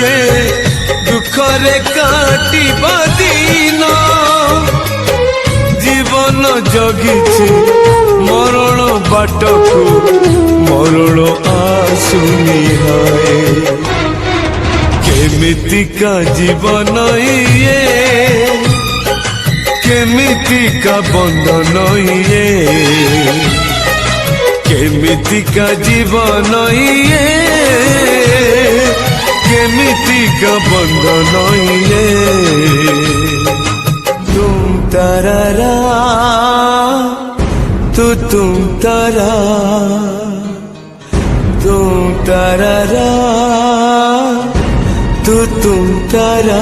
के दुखरे काटिबा दिन जीवन जगिछि मरण बाटकू मरण आसुनी हाय केमितिका जीवन ये केमितिका बंधन ये केमितिका जीवन ये केमितिका बंधन ये तुम तारा तुम तारा तुम तारा